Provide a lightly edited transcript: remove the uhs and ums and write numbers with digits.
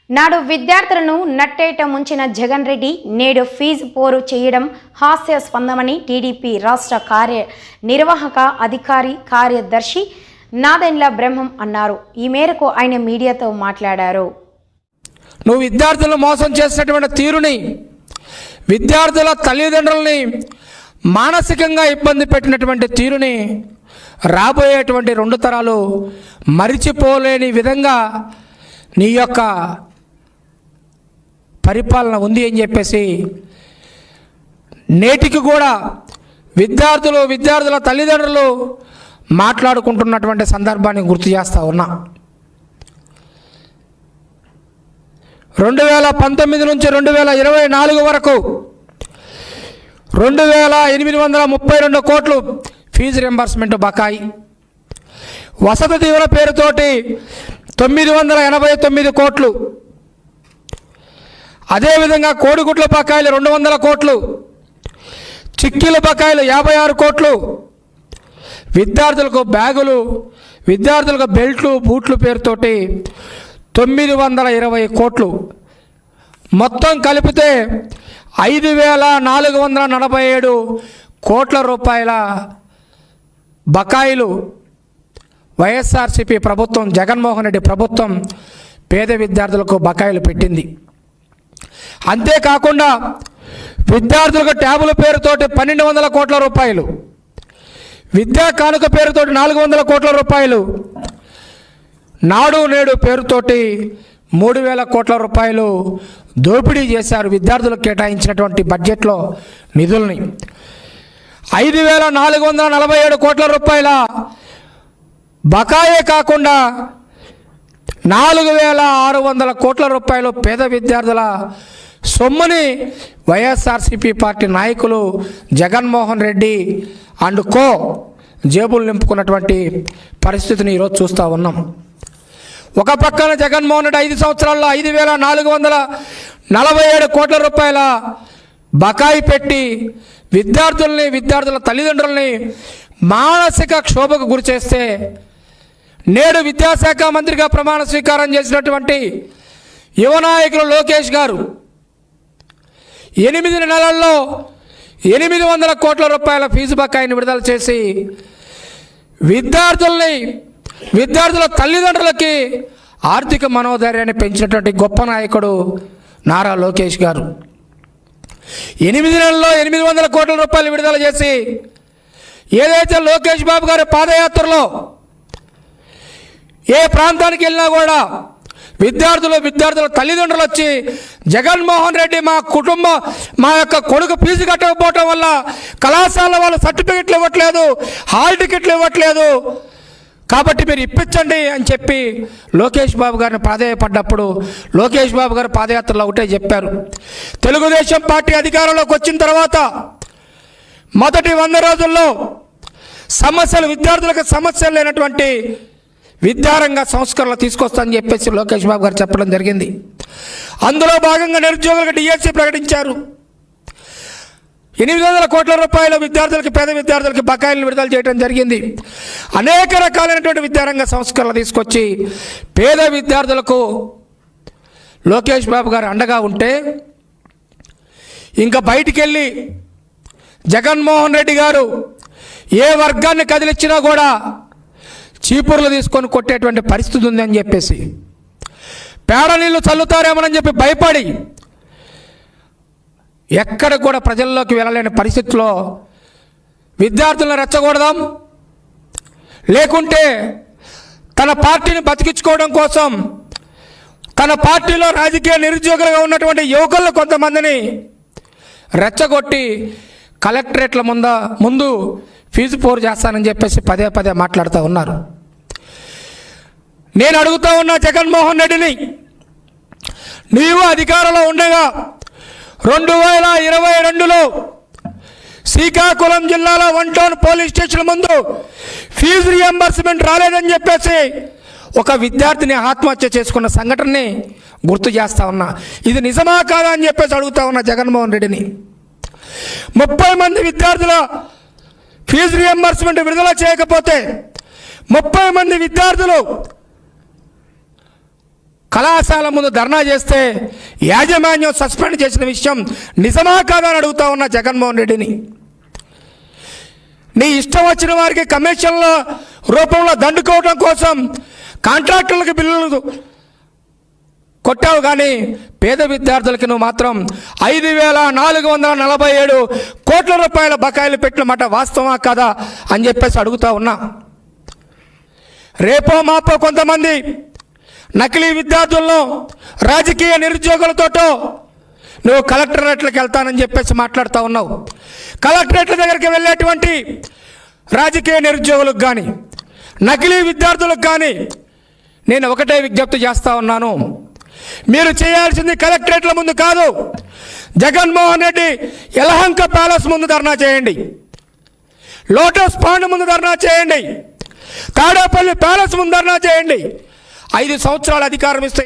నాడు విద్యార్థులను నట్టేట ముంచిన జగన్ రెడ్డి నేడు ఫీజు పోరు చేయడం హాస్యాస్పదమని టీడీపీ రాష్ట్ర కార్యనిర్వాహక అధికారి కార్యదర్శి నాదెండ్ల బ్రహ్మం అన్నారు. ఈ మేరకు ఆయన మీడియాతో మాట్లాడారు. నువ్వు విద్యార్థులను మోసం చేసినటువంటి తీరుని, విద్యార్థుల తల్లిదండ్రులని మానసికంగా ఇబ్బంది పెట్టినటువంటి తీరుని రాబోయేటువంటి 2 తరాలు మరిచిపోలేని విధంగా నీ యొక్క పరిపాలన ఉంది అని చెప్పేసి నేటికి కూడా విద్యార్థుల తల్లిదండ్రులు మాట్లాడుకుంటున్నటువంటి సందర్భాన్ని గుర్తు చేస్తూ ఉన్నా. 2019 నుంచి 2024 వరకు 2832 కోట్లు ఫీజు రింబర్స్మెంట్ బకాయి, వసతి దీవెన పేరుతోటి 989 కోట్లు, అదేవిధంగా కోడిగుడ్ల బకాయిలు 200 కోట్లు, చిక్కీల బకాయిలు 56 కోట్లు, విద్యార్థులకు బ్యాగులు, విద్యార్థులకు బెల్ట్లు బూట్లు పేరుతోటి 920 కోట్లు, మొత్తం కలిపితే 5447 కోట్ల రూపాయల బకాయిలు వైఎస్ఆర్సీపీ ప్రభుత్వం, జగన్మోహన్ రెడ్డి ప్రభుత్వం పేద విద్యార్థులకు బకాయిలు పెట్టింది. అంతేకాకుండా విద్యార్థులకు ట్యాబుల పేరుతోటి 1200 కోట్ల రూపాయలు, విద్యా కానుక పేరుతోటి 400 కోట్ల రూపాయలు, నాడు నేడు పేరుతోటి 3000 కోట్ల రూపాయలు దోపిడీ చేశారు. విద్యార్థులకు కేటాయించినటువంటి బడ్జెట్లో నిధుల్ని 5447 కోట్ల రూపాయల బకాయే కాకుండా 4600 కోట్ల రూపాయలు పేద విద్యార్థుల సొమ్ముని వైఎస్ఆర్సీపీ పార్టీ నాయకులు జగన్మోహన్ రెడ్డి అండ్ కో జేబులు నింపుకున్నటువంటి పరిస్థితిని ఈరోజు చూస్తూ ఉన్నాం. ఒక పక్కన జగన్మోహన్ రెడ్డి 5 సంవత్సరాల్లో 5447 కోట్ల రూపాయల బకాయి పెట్టి విద్యార్థుల తల్లిదండ్రులని మానసిక క్షోభకు గురి చేస్తే, నేడు విద్యాశాఖ మంత్రిగా ప్రమాణ స్వీకారం చేసినటువంటి యువ నాయకులు లోకేష్ గారు 8 నెలల్లో 800 కోట్ల రూపాయల ఫీజు బకాయిని విడుదల చేసి విద్యార్థుల తల్లిదండ్రులకి ఆర్థిక మనోధైర్యాన్ని పెంచినటువంటి గొప్ప నాయకుడు నారా లోకేష్ గారు 8 నెలల్లో 800 కోట్ల రూపాయలు విడుదల చేసి, ఏదైతే లోకేష్ బాబు గారి పాదయాత్రలో ఏ ప్రాంతానికి వెళ్ళినా కూడా విద్యార్థుల తల్లిదండ్రులు వచ్చి జగన్మోహన్ రెడ్డి మా యొక్క కొడుకు ఫీజు కట్టకపోవటం వల్ల కళాశాల వాళ్ళు సర్టిఫికెట్లు ఇవ్వట్లేదు, హాల్ టికెట్లు ఇవ్వట్లేదు, కాబట్టి మీరు ఇప్పించండి అని చెప్పి లోకేష్ బాబు గారిని ప్రాధేయపడ్డప్పుడు లోకేష్ బాబు గారు పాదయాత్రలో ఒకటే చెప్పారు. తెలుగుదేశం పార్టీ అధికారంలోకి వచ్చిన తర్వాత మొదటి 100 రోజుల్లో విద్యార్థులకు సమస్యలు లేనటువంటి విద్యారంగ సంస్కరణలు తీసుకొస్తానని చెప్పేసి లోకేష్ బాబు గారు చెప్పడం జరిగింది. అందులో భాగంగా నిరుద్యోగులకు డిఎస్సి ప్రకటించారు. 800 కోట్ల రూపాయల పేద విద్యార్థులకి బకాయిలను విడుదల చేయడం జరిగింది. అనేక రకాలైనటువంటి విద్యారంగ సంస్కరణలు తీసుకొచ్చి పేద విద్యార్థులకు లోకేష్ బాబు గారు అండగా ఉంటే, ఇంకా బయటికి వెళ్ళి జగన్మోహన్ రెడ్డి గారు ఏ వర్గాన్ని కదిలిచ్చినా కూడా చీపుర్లు తీసుకొని కొట్టేటువంటి పరిస్థితి ఉందని చెప్పేసి, పేడ నీళ్ళు చల్లుతారేమోనని చెప్పి భయపడి ఎక్కడ కూడా ప్రజల్లోకి వెళ్ళలేని పరిస్థితిలో విద్యార్థులను రెచ్చగొడదాం, లేకుంటే తన పార్టీని బతికించుకోవడం కోసం తన పార్టీలో రాజకీయ నిరుద్యోగులుగా ఉన్నటువంటి యువకులను కొంతమందిని రెచ్చగొట్టి కలెక్టరేట్ల ముందు ఫీజు పోరు చేస్తానని చెప్పేసి పదే మాట్లాడుతూ ఉన్నారు. నేను అడుగుతూ ఉన్నా జగన్మోహన్ రెడ్డిని, నీవు అధికారంలో ఉండగా 2022లో శ్రీకాకుళం జిల్లాలో 1 టౌన్ పోలీస్ స్టేషన్ ముందు ఫీజు రియంబర్స్మెంట్ రాలేదని చెప్పేసి ఒక విద్యార్థిని ఆత్మహత్య చేసుకున్న సంఘటనని గుర్తు చేస్తా ఉన్నా. ఇది నిజమా కాదా అని చెప్పేసి అడుగుతా ఉన్నా జగన్మోహన్ రెడ్డిని. 30 మంది విద్యార్థుల ఫీజు రియంబర్స్మెంట్ విడుదల చేయకపోతే 30 మంది విద్యార్థులు కళాశాల ముందు ధర్నా చేస్తే యాజమాన్యం సస్పెండ్ చేసిన విషయం నిజమా కాదా అని అడుగుతా ఉన్నా జగన్మోహన్ రెడ్డిని. నీ ఇష్టం వచ్చిన వారికి కమిషన్ల రూపంలో దండుకోవడం కోసం కాంట్రాక్టులకు బిల్లులు కొట్టావు, కానీ పేద విద్యార్థులకి నువ్వు మాత్రం 5,447 కోట్ల రూపాయల బకాయిలు పెట్టిన మాట వాస్తవా కాదా అని చెప్పేసి అడుగుతా ఉన్నా. రేపో మాపో కొంతమంది నకిలీ విద్యార్థులను రాజకీయ నిరుద్యోగులతోటో నువ్వు కలెక్టరేట్లకు వెళ్తానని చెప్పేసి మాట్లాడుతూ ఉన్నావు. కలెక్టరేట్ల దగ్గరికి వెళ్ళేటువంటి రాజకీయ నిరుద్యోగులకు కానీ నకిలీ విద్యార్థులకు కానీ నేను ఒకటే విజ్ఞప్తి చేస్తూ ఉన్నాను. మీరు చేయాల్సింది కలెక్టరేట్ల ముందు కాదు, జగన్మోహన్ రెడ్డి యలహంక ప్యాలెస్ ముందు ధర్నా చేయండి, లోటస్ పాండ్ ముందు ధర్నా చేయండి, తాడేపల్లి ప్యాలెస్ ముందు ధర్నా చేయండి. 5 సంవత్సరాల అధికారం ఇస్తే